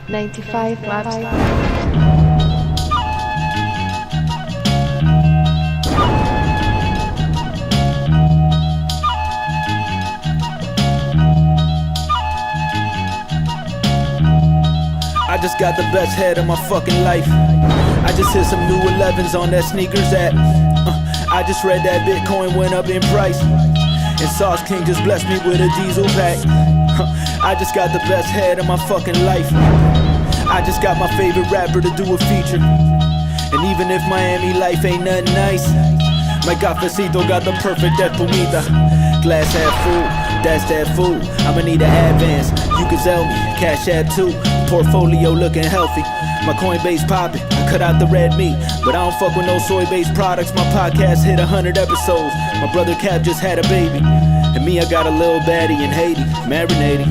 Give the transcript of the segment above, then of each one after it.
95 Maps. I just got the best head of my fucking life. I just hit some new 11s on that sneakers app. I just read that Bitcoin went up in price, and Sauce King just blessed me with a diesel pack. I just got the best head of my fucking life. I just got my favorite rapper to do a feature. And even if Miami life ain't nothing nice, my cafecito got the perfect espumita. Glass half full, that's that food. I'ma need an advance, you can sell me, cash app too. Portfolio looking healthy, my Coinbase popping. I cut out the red meat, but I don't fuck with no soy-based products. My podcast hit 100 episodes. My brother Cap just had a baby, and me, I got a little baddie in Haiti, marinating.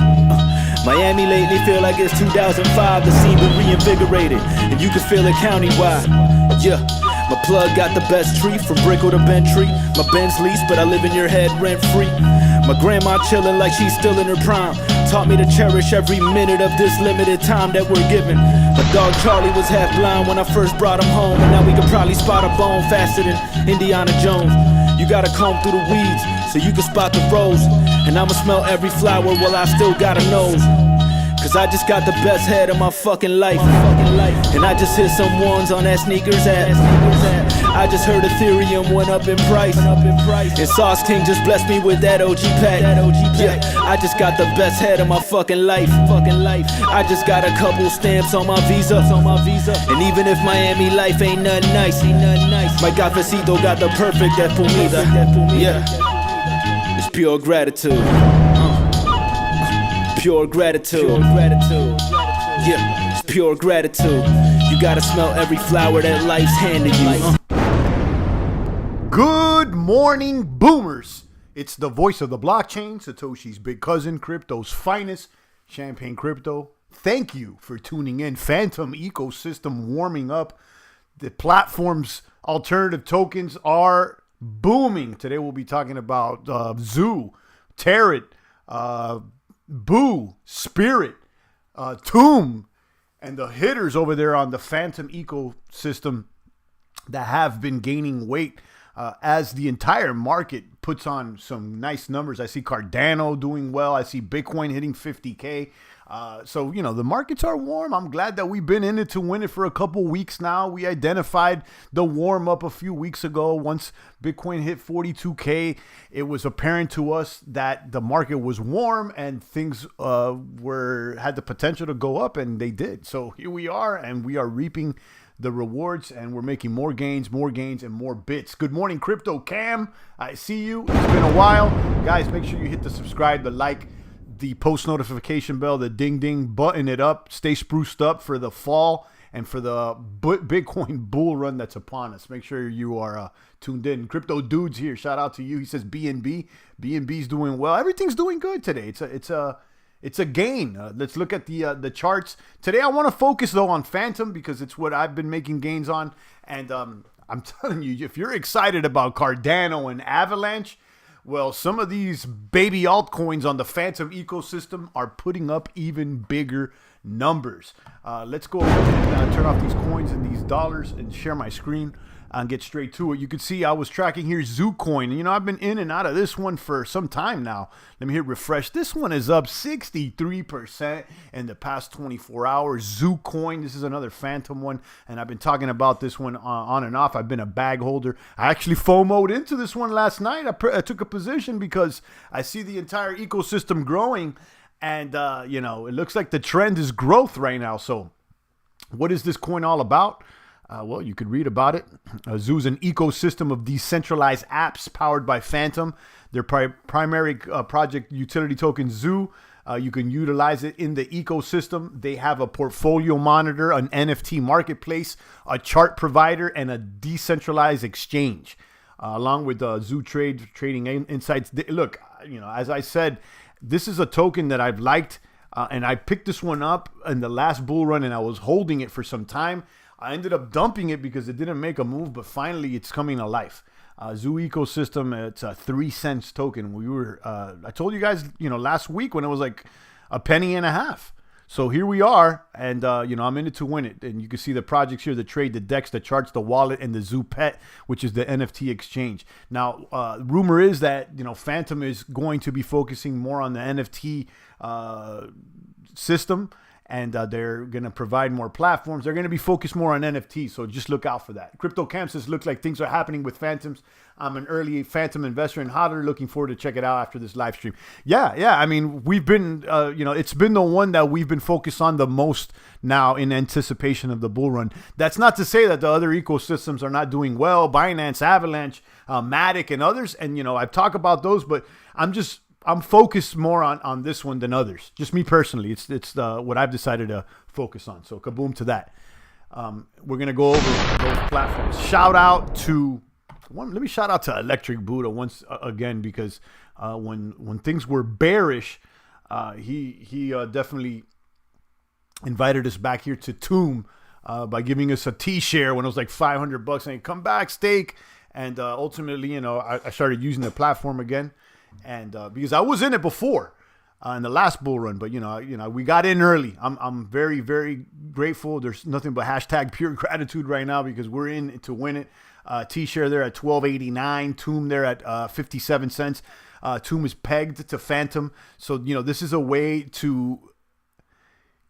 Miami lately feel like it's 2005. The scene been reinvigorated, and you can feel it countywide. Yeah, my plug got the best tree, from Brickell to Bentry. My Benz lease, but I live in your head rent free. My grandma chillin' like she's still in her prime. Taught me to cherish every minute of this limited time that we're given. My dog Charlie was half blind when I first brought him home, and now we can probably spot a bone faster than Indiana Jones. You gotta comb through the weeds so you can spot the rose, and I'ma smell every flower while I still got a nose. Cause I just got the best head of my fucking life. And I just hit some ones on that sneakers app. I just heard Ethereum went up in price, and Sauce King just blessed me with that OG pack. Yeah, I just got the best head of my fucking life. I just got a couple stamps on my visa. And even if Miami life ain't nothing nice, my cafecito got the perfect espumita. Yeah, it's pure gratitude. Pure gratitude. Yeah, it's pure gratitude. You gotta smell every flower that life's handed you. Good morning, boomers. It's the voice of the blockchain, Satoshi's big cousin, crypto's finest, Champagne Crypto. Thank you for tuning in. Phantom ecosystem warming up. The platform's alternative tokens are booming. Today we'll be talking about Zoo, Tarot, Boo, Spirit, Tomb, and the hitters over there on the Phantom ecosystem that have been gaining weight as the entire market puts on some nice numbers. I see Cardano doing well. I see Bitcoin hitting 50K. So, you know, the markets are warm. I'm glad that we've been in it to win it for a couple weeks now. We identified the warm up a few weeks ago. Once Bitcoin hit 42K, it was apparent to us that the market was warm and things had the potential to go up, and they did. So here we are, and we are reaping the rewards, and we're making more gains, and more bits. Good morning, Crypto Cam. I see you. It's been a while. Guys, make sure you hit the subscribe, the like, the post notification bell, the ding ding, button it up. Stay spruced up for the fall and for the Bitcoin bull run that's upon us. Make sure you are tuned in. Crypto Dude's here. Shout out to you. He says BNB. BNB's doing well. Everything's doing good today. It's a gain. Let's look at the charts. Today I want to focus though on Phantom because it's what I've been making gains on. And I'm telling you, if you're excited about Cardano and Avalanche, well, some of these baby altcoins on the Phantom ecosystem are putting up even bigger numbers. Let's go ahead and turn off these coins and these dollars and share my screen and get straight to it. You can see I was tracking here Zoocoin. You know, I've been in and out of this one for some time now. Let me hit refresh. This one is up 63% in the past 24 hours. Zoocoin, this is another Phantom one, and I've been talking about this one on and off. I've been a bag holder. I actually FOMO'd into this one last night. I took a position because I see the entire ecosystem growing, and you know, it looks like the trend is growth right now. So what is this coin all about? Well, you could read about it. Zoo's an ecosystem of decentralized apps powered by Phantom. Their primary project utility token, Zoo, you can utilize it in the ecosystem. They have a portfolio monitor, an NFT marketplace, a chart provider, and a decentralized exchange, along with Zoo trading insights. Look, you know, as I said, this is a token that I've liked, and I picked this one up in the last bull run, and I was holding it for some time. I ended up dumping it because it didn't make a move, but finally it's coming to life. Zoo ecosystem, it's a 3 cents token. I told you guys, you know, last week when it was like a penny and a half. So here we are, and I'm in it to win it. And you can see the projects here: the trade, the DEX, the charts, the wallet, and the Zoopet, which is the NFT exchange. Now, rumor is that Phantom is going to be focusing more on the NFT system, and they're going to provide more platforms. They're going to be focused more on NFTs, so just look out for that. Crypto Camp says, looks like things are happening with Phantoms. I'm an early Phantom investor in Hodder. Looking forward to check it out after this live stream. Yeah. I mean, we've been, it's been the one that we've been focused on the most now in anticipation of the bull run. That's not to say that the other ecosystems are not doing well. Binance, Avalanche, Matic, and others. And, I've talked about those, but I'm focused more on this one than others. Just me personally. It's what I've decided to focus on. So kaboom to that. We're going to go over those platforms. Let me shout out to Electric Buddha once again, because when things were bearish, he definitely invited us back here to Tomb by giving us a T-share when it was like $500, saying, come back, stake. And ultimately, I started using the platform again. And because I was in it before in the last bull run, but we got in early. I'm very, very grateful. There's nothing but hashtag pure gratitude right now, because we're in to win it. T-share there at $12.89. Tomb there at 57 cents. Tomb is pegged to Phantom, so this is a way to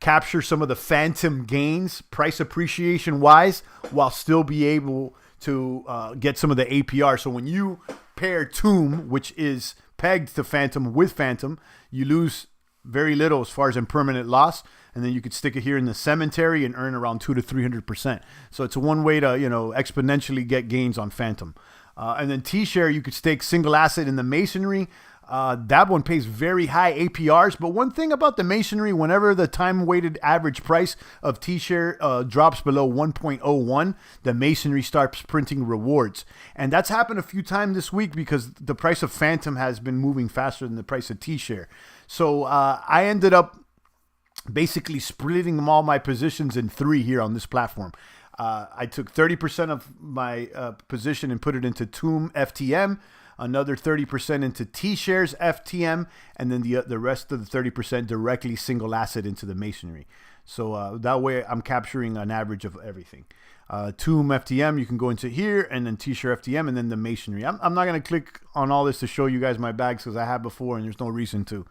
capture some of the Phantom gains, price appreciation wise, while still be able to get some of the APR. So when you pair Tomb, which is pegged to Phantom, with Phantom, you lose very little as far as impermanent loss, and then you could stick it here in the cemetery and earn around 200 to 300%. So it's a one way to exponentially get gains on Phantom. And then T-share, you could stake single asset in the Masonry. That one pays very high APRs, but one thing about the Masonry, whenever the time-weighted average price of T-share drops below 1.01, the Masonry starts printing rewards. And that's happened a few times this week because the price of Phantom has been moving faster than the price of T-share. So I ended up basically splitting all my positions in three here on this platform. I took 30% of my position and put it into Tomb FTM, another 30% into T-shares FTM, and then the rest of the 30% directly single asset into the Masonry. So that way I'm capturing an average of everything. Tomb FTM, you can go into here, and then T-share FTM, and then the Masonry. I'm not going to click on all this to show you guys my bags, because I have before, and there's no reason to.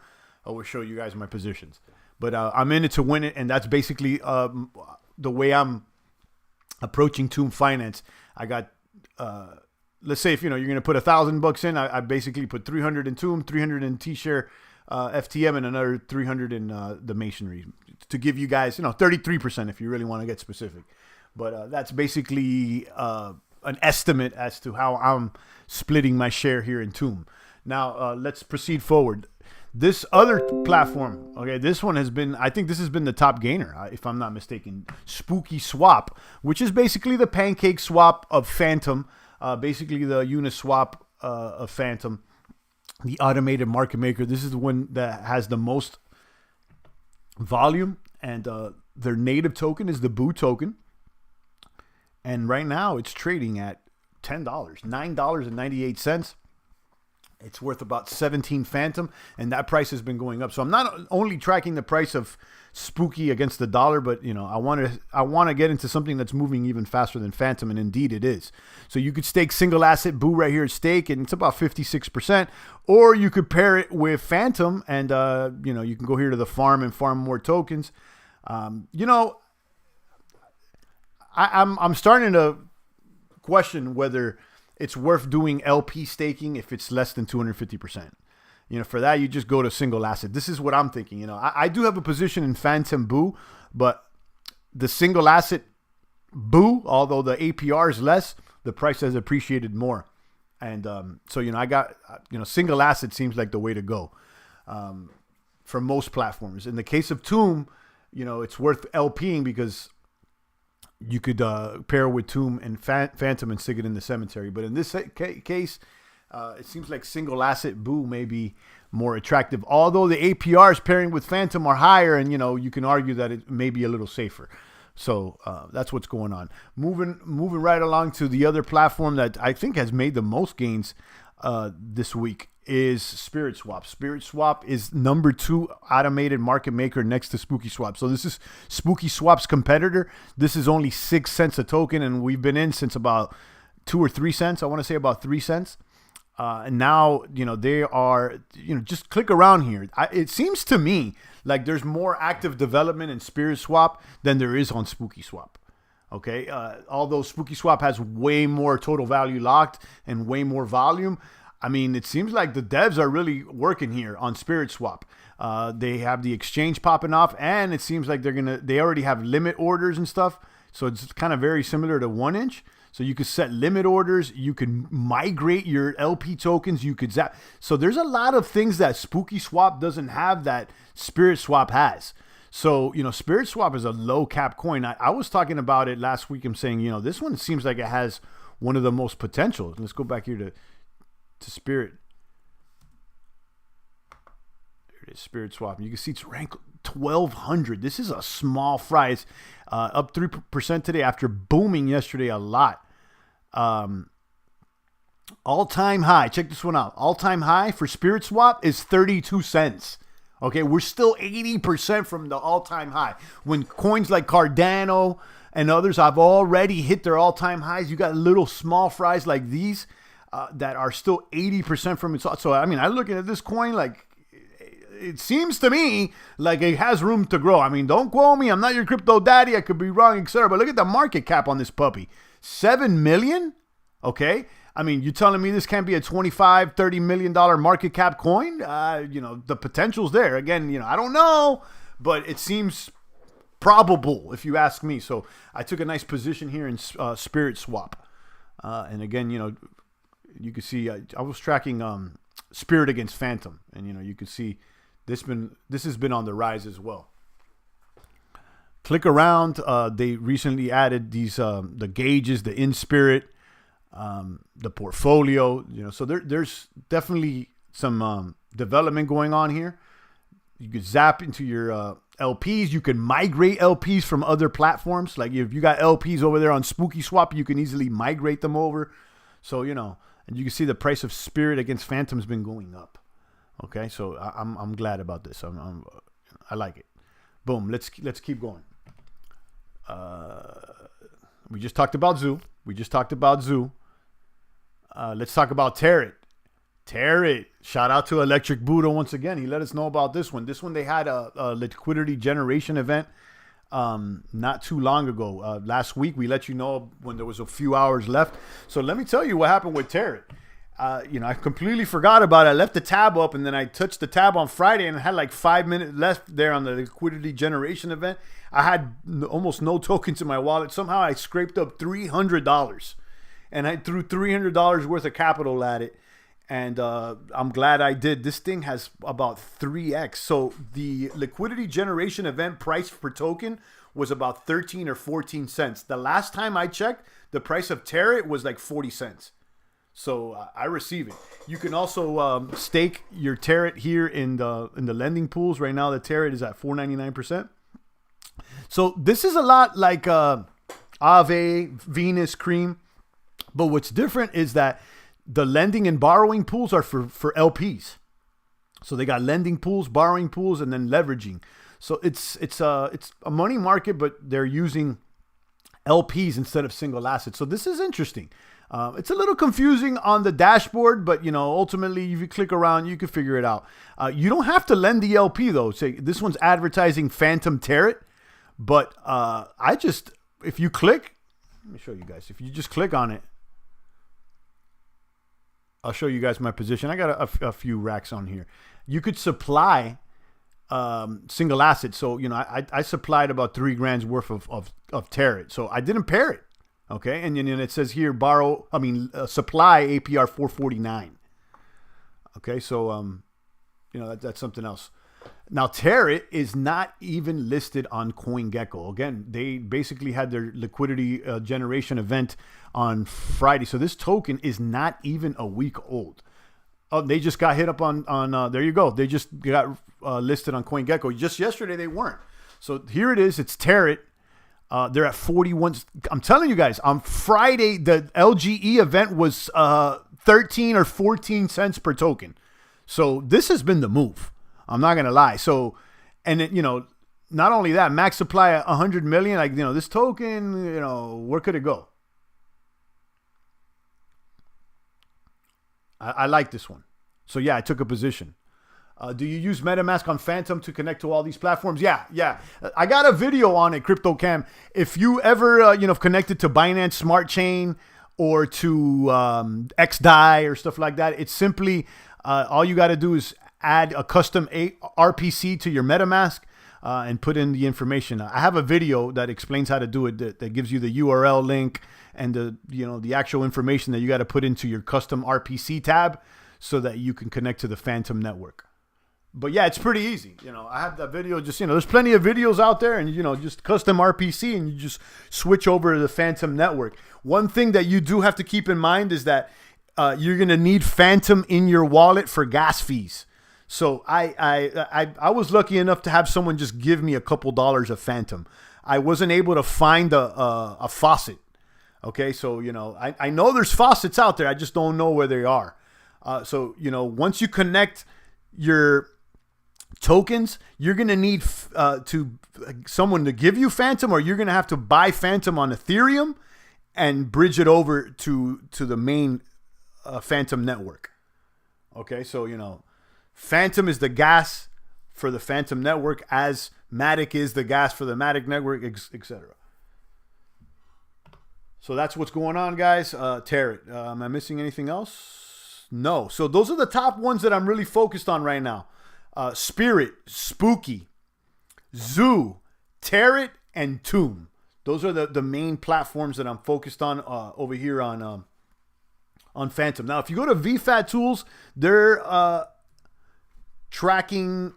I will show you guys my positions. But I'm in it to win it, and that's basically the way I'm approaching Tomb Finance. I got, let's say if you're going to put $1,000 in, I basically put 300 in Tomb, 300 in T-share FTM, and another 300 in the Masonry, to give you guys 33% if you really want to get specific. But that's basically an estimate as to how I'm splitting my share here in Tomb. Now let's proceed forward. This other platform, okay, this one has been, I think this has been the top gainer, if I'm not mistaken. Spooky Swap, which is basically the pancake swap of Phantom, basically the Uniswap of Phantom, the automated market maker. This is the one that has the most volume, and their native token is the Boo token. And right now it's trading at $10, $9.98. It's worth about 17 Phantom, and that price has been going up. So I'm not only tracking the price of Spooky against the dollar, but I want to get into something that's moving even faster than Phantom, and indeed it is. So you could stake single asset Boo right here at stake, and it's about 56%, or you could pair it with Phantom, and you can go here to the farm and farm more tokens. I'm starting to question whether it's worth doing LP staking if it's less than 250%. For that, you just go to single asset. This is what I'm thinking. I do have a position in Phantom Boo, but the single asset Boo, although the APR is less, the price has appreciated more. And so I got, single asset seems like the way to go for most platforms. In the case of Tomb, it's worth LPing because you could pair with Tomb and Phantom and stick it in the cemetery. But in this case, it seems like single asset Boo may be more attractive. Although the APRs pairing with Phantom are higher, and you can argue that it may be a little safer. So that's what's going on. Moving right along to the other platform that I think has made the most gains this week is Spirit Swap. Spirit Swap is number 2 automated market maker next to Spooky Swap. So this is Spooky Swap's competitor. This is only 6 cents a token, and we've been in since about 2 or 3 cents. I want to say about 3 cents. And now, they are, just click around here. It seems to me like there's more active development in Spirit Swap than there is on Spooky Swap. Okay. Although Spooky Swap has way more total value locked and way more volume, I mean, it seems like the devs are really working here on Spirit Swap. They have the exchange popping off, and it seems like they already have limit orders and stuff. So it's kind of very similar to 1inch. So you could set limit orders. You can migrate your LP tokens. You could zap. So there's a lot of things that Spooky Swap doesn't have that Spirit Swap has. So, Spirit Swap is a low cap coin. I was talking about it last week. I'm saying, this one seems like it has one of the most potential. Let's go back here to Spirit. There it is, Spirit Swap. You can see it's ranked 1,200. This is a small fry. It's up 3% today after booming yesterday a lot. All-time high. Check this one out. All-time high for Spirit Swap is 32 cents. Okay, we're still 80% from the all-time high. When coins like Cardano and others have already hit their all-time highs, you got little small fries like these that are still 80% from its. So, I mean, I look at this coin like it seems to me like it has room to grow. I mean, don't quote me. I'm not your crypto daddy. I could be wrong, etc. But look at the market cap on this puppy. 7 million? Okay. I mean, you're telling me this can't be a $25, $30 million market cap coin? The potential's there. Again, I don't know, but it seems probable if you ask me. So I took a nice position here in Spirit Swap. And again, you can see I was tracking Spirit against Phantom, and you can see this has been on the rise as well. Click around. They recently added these the gauges, the in Spirit, the portfolio. So there's definitely some development going on here. You could zap into your LPs. You can migrate LPs from other platforms. Like if you got LPs over there on Spooky Swap, you can easily migrate them over. So and you can see the price of Spirit against Phantom's been going up. Okay, so I'm glad about this. I like it. Boom. Let's keep going. We just talked about Zoo. Let's talk about Tarot. Shout out to Electric Buddha once again. He let us know about this one. This one they had a liquidity generation event not too long ago. Last week we let you know when there was a few hours left. So let me tell you what happened with Tarot. I completely forgot about it. I left the tab up, and then I touched the tab on Friday, and I had like 5 minutes left there on the liquidity generation event. I had almost no tokens in my wallet. Somehow I scraped up $300, and I threw $300 worth of capital at it. And I'm glad I did. This thing has about 3x. So the liquidity generation event price per token was about 13 or 14 cents. The last time I checked, the price of Tarot was like 40 cents. So I receive it. You can also stake your Tarot here in the lending pools. Right now, the Tarot is at 4.99%. So this is a lot like Aave, Venus, Cream. But what's different is that the lending and borrowing pools are for LPs. So they got lending pools, borrowing pools, and then leveraging. So it's a money market, but they're using LPs instead of single assets. So this is interesting. It's a little confusing on the dashboard, but ultimately, if you click around, you can figure it out. You don't have to lend the LP though. Say this one's advertising Phantom Tarot, but if you click, let me show you guys. If you just click on it, I'll show you guys my position. I got a few racks on here. You could supply single assets. So, I supplied about $3,000 worth of Tarot. So I didn't pair it. Okay. And then it says here, supply APR 449. Okay. So, that's something else. Now, Tarot is not even listed on CoinGecko. Again, they basically had their liquidity generation event on Friday. So this token is not even a week old. Oh, they just got hit up on there you go. They just got listed on CoinGecko. Just yesterday, they weren't. So here it is. It's Tarot. They're at 41. I'm telling you guys, on Friday, the LGE event was 13 or 14 cents per token. So this has been the move. I'm not going to lie. So, and it, not only that, max supply 100 million, like, this token, where could it go? I like this one. So yeah, I took a position. Do you use MetaMask on Phantom to connect to all these platforms? Yeah. I got a video on it, CryptoCam. If you ever, connected to Binance Smart Chain or to XDAI or stuff like that, it's simply, all you got to do is add a custom RPC to your MetaMask and put in the information. I have a video that explains how to do it, that gives you the URL link and the actual information that you got to put into your custom RPC tab so that you can connect to the Phantom network. But yeah, it's pretty easy. I have that video. Just, there's plenty of videos out there, and, just custom RPC, and you just switch over to the Phantom network. One thing that you do have to keep in mind is that you're going to need Phantom in your wallet for gas fees. So I was lucky enough to have someone just give me a couple dollars of Phantom. I wasn't able to find a faucet. Okay, so, I know there's faucets out there. I just don't know where they are. So, once you connect your tokens, you're going to need someone to give you Phantom, or you're going to have to buy Phantom on Ethereum and bridge it over to the main Phantom network. Okay, so, Phantom is the gas for the Phantom network, as Matic is the gas for the Matic network, etc. So that's what's going on, guys. Tarot. Am I missing anything else? No. So those are the top ones that I'm really focused on right now. Spirit, Spooky, Zoo, Tarot, and Tomb. Those are the main platforms that I'm focused on over here on Phantom. Now, if you go to VFAT Tools, they're tracking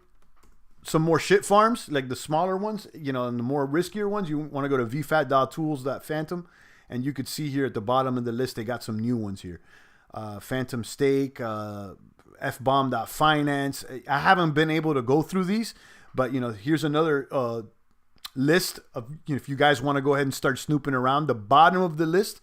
some more shit farms, like the smaller ones, and the more riskier ones. You want to go to vfat.tools.phantom, and you could see here at the bottom of the list, they got some new ones here. Phantom Stake, fbomb.finance. I haven't been able to go through these, but here's another list of, if you guys want to go ahead and start snooping around. The bottom of the list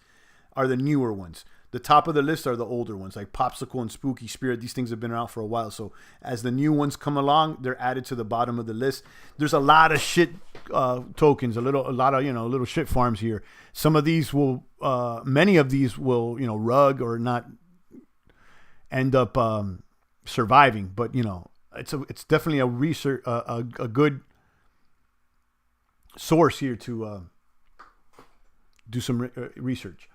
are the newer ones. The top of the list are the older ones, like Popsicle and Spooky, Spirit. These things have been around for a while. So as the new ones come along, they're added to the bottom of the list. There's a lot of shit tokens, a lot of little shit farms here. Some of these will, many of these will, rug or not end up surviving. But it's definitely a research, a good source here to do some research.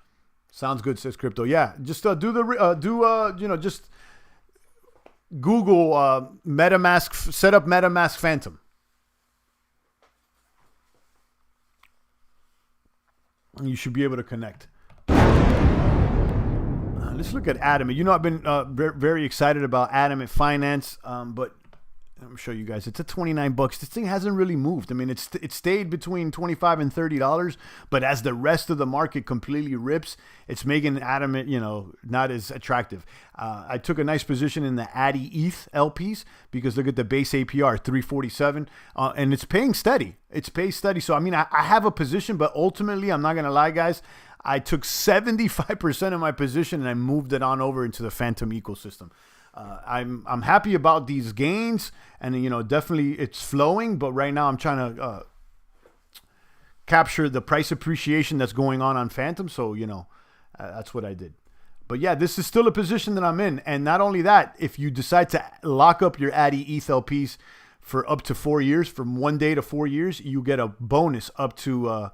Sounds good, says Crypto. Yeah, just just Google MetaMask, set up MetaMask Phantom. You should be able to connect. Let's look at Adamant. I've been very excited about Adamant Finance, but I'm show you guys. It's at $29. This thing hasn't really moved. I mean, it stayed between $25 and $30, but as the rest of the market completely rips, it's making Adamant, not as attractive. I took a nice position in the Addy ETH LPs because look at the base APR, 347, and it's paying steady. It's paying steady. So, I mean, I have a position, but ultimately, I'm not going to lie, guys. I took 75% of my position and I moved it on over into the Phantom ecosystem. I'm happy about these gains, and definitely it's flowing. But right now I'm trying to capture the price appreciation that's going on Phantom. So that's what I did. But yeah, this is still a position that I'm in, and not only that, if you decide to lock up your Addy ETH LPs for up to 4 years, from 1 day to 4 years, you get a bonus up to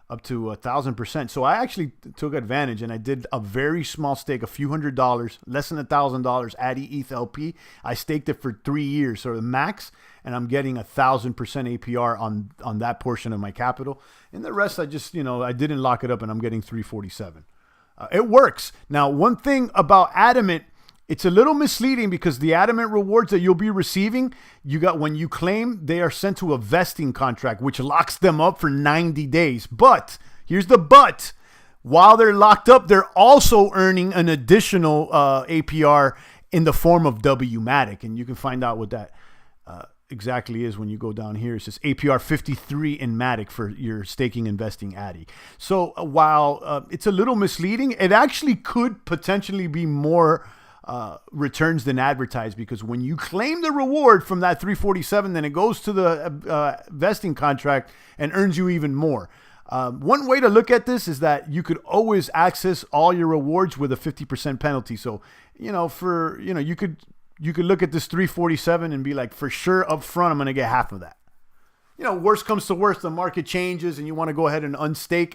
1,000%. So I actually took advantage and I did a very small stake, a few $100s, less than $1,000 Addy ETH LP. I staked it for 3 years, so the max, and I'm getting 1,000% APR on that portion of my capital. And the rest, I just, I didn't lock it up, and I'm getting 347. It works. Now, one thing about Adamant, it's a little misleading because the Adamant rewards that you'll be receiving, when you claim, they are sent to a vesting contract, which locks them up for 90 days. But here's the but. While they're locked up, they're also earning an additional APR in the form of WMatic. And you can find out what that exactly is when you go down here. It says APR 53 in Matic for your staking investing Addy. So while it's a little misleading, it actually could potentially be more returns than advertised, because when you claim the reward from that 347, then it goes to the vesting contract and earns you even more. One way to look at this is that you could always access all your rewards with a 50% penalty. So, you could look at this 347 and be like, for sure up front, I'm going to get half of that. Worst comes to worst, the market changes and you want to go ahead and unstake.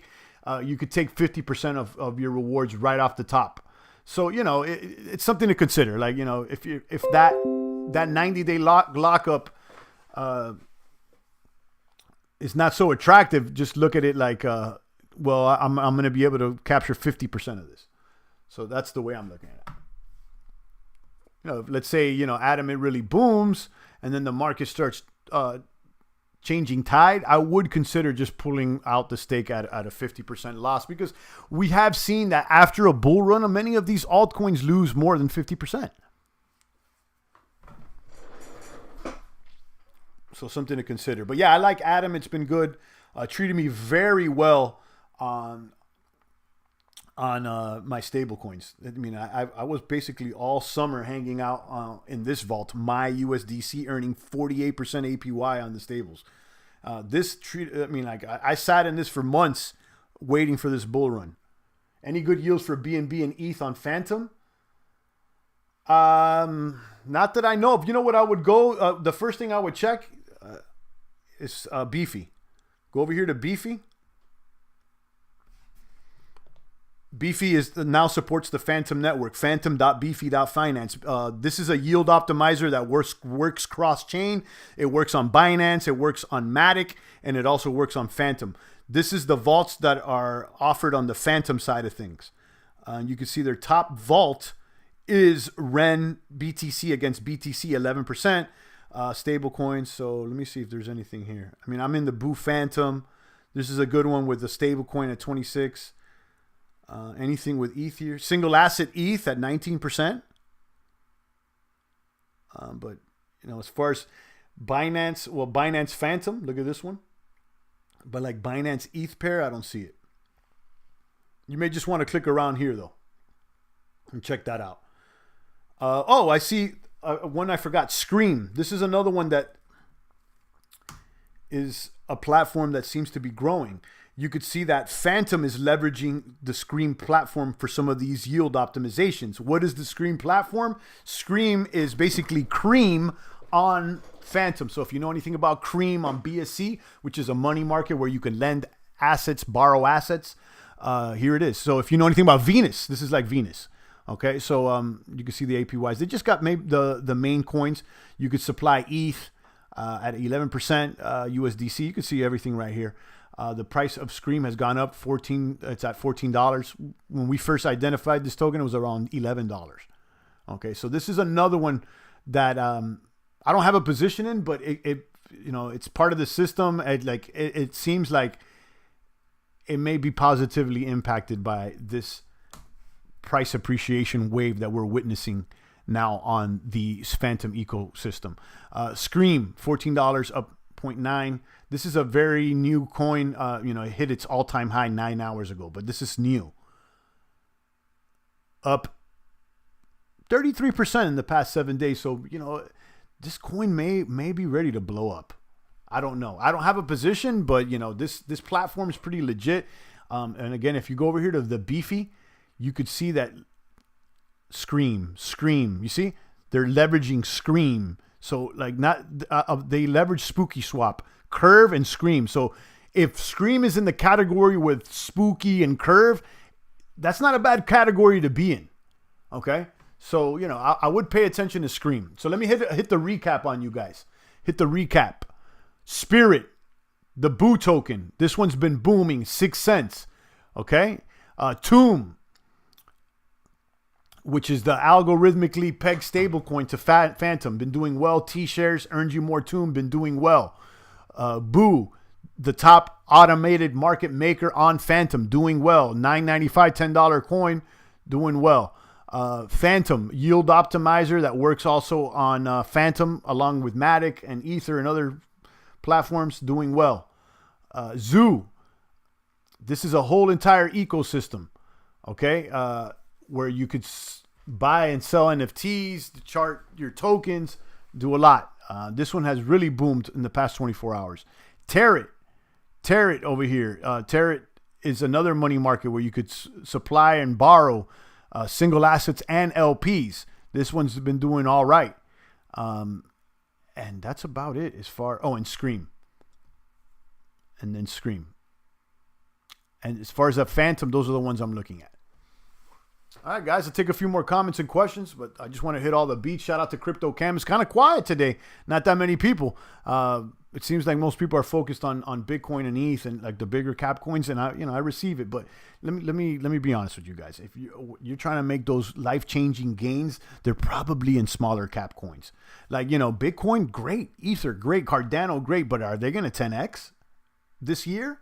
You could take 50% of your rewards right off the top. So, it's something to consider. Like, if that 90-day lockup is not so attractive, just look at it like, I'm going to be able to capture 50% of this. So that's the way I'm looking at it. Let's say, Atom, it really booms and then the market starts changing tide, I would consider just pulling out the stake at a 50% loss, because we have seen that after a bull run, many of these altcoins lose more than 50%. So something to consider. But yeah, I like Atom. It's been good. Treated me very well on my stable coins. I mean, I was basically all summer hanging out in this vault, my USDC, earning 48% APY on the stables. I sat in this for months waiting for this bull run. Any good yields for BNB and ETH on FANTOM? Not that I know of. You know what I would go? The first thing I would check is Beefy. Go over here to Beefy. Beefy now supports the FANTOM network, phantom.beefy.finance. This is a yield optimizer that works cross-chain. It works on Binance, it works on Matic, and it also works on FANTOM. This is the vaults that are offered on the FANTOM side of things. You can see their top vault is REN BTC against BTC, 11%. Stable coins. So let me see if there's anything here. I mean, I'm in the Boo Phantom. This is a good one with the stable coin at 26. Anything with ETH here? Single asset ETH at 19%. But, as far as Binance FANTOM, look at this one. But like Binance ETH pair, I don't see it. You may just want to click around here, though, and check that out. I see one I forgot, Scream. This is another one that is a platform that seems to be growing. You could see that FANTOM is leveraging the Scream platform for some of these yield optimizations. What is the Scream platform? Scream is basically Cream on FANTOM. So if you know anything about Cream on BSC, which is a money market where you can lend assets, borrow assets, here it is. So if you know anything about Venus, this is like Venus. Okay, so you can see the APYs. They just got maybe the main coins. You could supply ETH at 11% USDC. You can see everything right here. The price of Scream has gone up. It's at $14. When we first identified this token, it was around $11. Okay, so this is another one that I don't have a position in, but it's part of the system. It seems like it may be positively impacted by this price appreciation wave that we're witnessing now on the FANTOM ecosystem. Scream, $14, up 0.9. This is a very new coin. It hit its all-time high 9 hours ago, but this is new. Up 33% in the past 7 days. So, this coin may be ready to blow up. I don't know. I don't have a position, but, this platform is pretty legit. And again, if you go over here to the Beefy, you could see that Scream. You see, they're leveraging Scream. So they leverage Spooky Swap, Curve, and Scream. So if Scream is in the category with Spooky and Curve, that's not a bad category to be in. Okay, so I would pay attention to Scream. So let me hit the recap on you guys. Hit the recap. Spirit, the Boo token. This one's been booming, 6 cents. Okay, Tomb, which is the algorithmically pegged stablecoin to FANTOM, been doing well. T-shares earned you more Tomb, been doing well. Boo, the top automated market maker on FANTOM, doing well. $9.95, $10 coin, doing well. FANTOM, yield optimizer that works also on FANTOM along with Matic and Ether and other platforms, doing well. Zoo, this is a whole entire ecosystem, okay, where you could buy and sell NFTs, chart your tokens, do a lot. This one has really boomed in the past 24 hours. Tarot over here. Tarot is another money market where you could supply and borrow single assets and LPs. This one's been doing all right. And that's about it as far. Oh, and Scream. And then Scream. And as far as that FANTOM, those are the ones I'm looking at. All right, guys, I'll take a few more comments and questions, but I just want to hit all the beats. Shout out to Crypto Cam. It's kind of quiet today. Not that many people. It seems like most people are focused on Bitcoin and ETH and like the bigger cap coins, and I receive it. But let me be honest with you guys. If you're trying to make those life-changing gains, they're probably in smaller cap coins. Like, Bitcoin, great. Ether, great. Cardano, great. But are they going to 10x this year?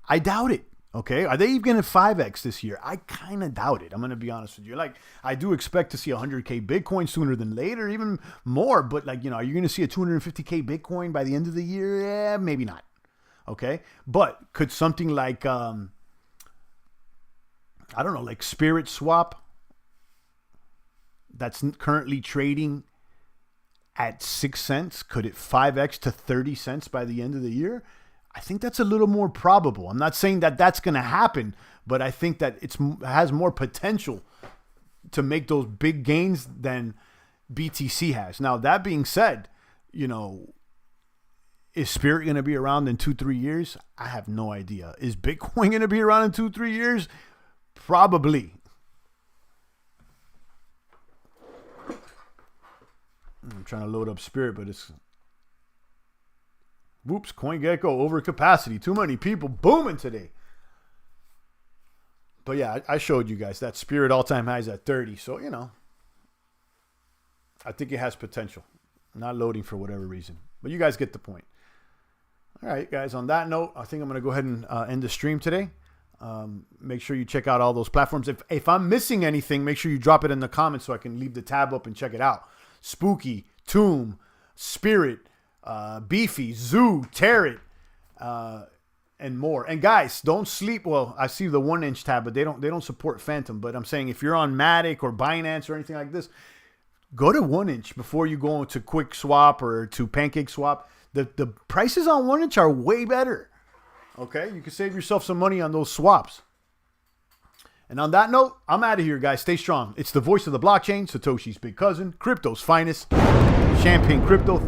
I doubt it. Okay, are they even going to 5x this year? I kind of doubt it. I'm going to be honest with you. Like, I do expect to see 100K Bitcoin sooner than later, even more. But like, are you going to see a 250K Bitcoin by the end of the year? Yeah, maybe not. Okay, but could something like, I don't know, like Spirit Swap, that's currently trading at 6 cents, could it 5x to 30 cents by the end of the year? I think that's a little more probable. I'm not saying that that's going to happen, but I think that it has more potential to make those big gains than BTC has. Now, that being said, is Spirit going to be around in 2-3 years? I have no idea. Is Bitcoin going to be around in 2-3 years? Probably. I'm trying to load up Spirit, but it's... Whoops, CoinGecko over capacity. Too many people booming today. But yeah, I showed you guys that Spirit all-time high is at 30. So, I think it has potential. Not loading for whatever reason. But you guys get the point. All right, guys, on that note, I think I'm going to go ahead and end the stream today. Make sure you check out all those platforms. If I'm missing anything, make sure you drop it in the comments so I can leave the tab up and check it out. Spooky, Tomb, Spirit, Beefy, Zoo, Tarot, and more. And guys, don't sleep. Well, I see the 1-inch tab, but they don't support FANTOM. But I'm saying if you're on Matic or Binance or anything like this, go to 1-inch before you go to Quick Swap or to Pancake Swap. The prices on 1-inch are way better. Okay, you can save yourself some money on those swaps. And on that note, I'm out of here, guys. Stay strong. It's the voice of the blockchain, Satoshi's big cousin, crypto's finest, Champagne Crypto.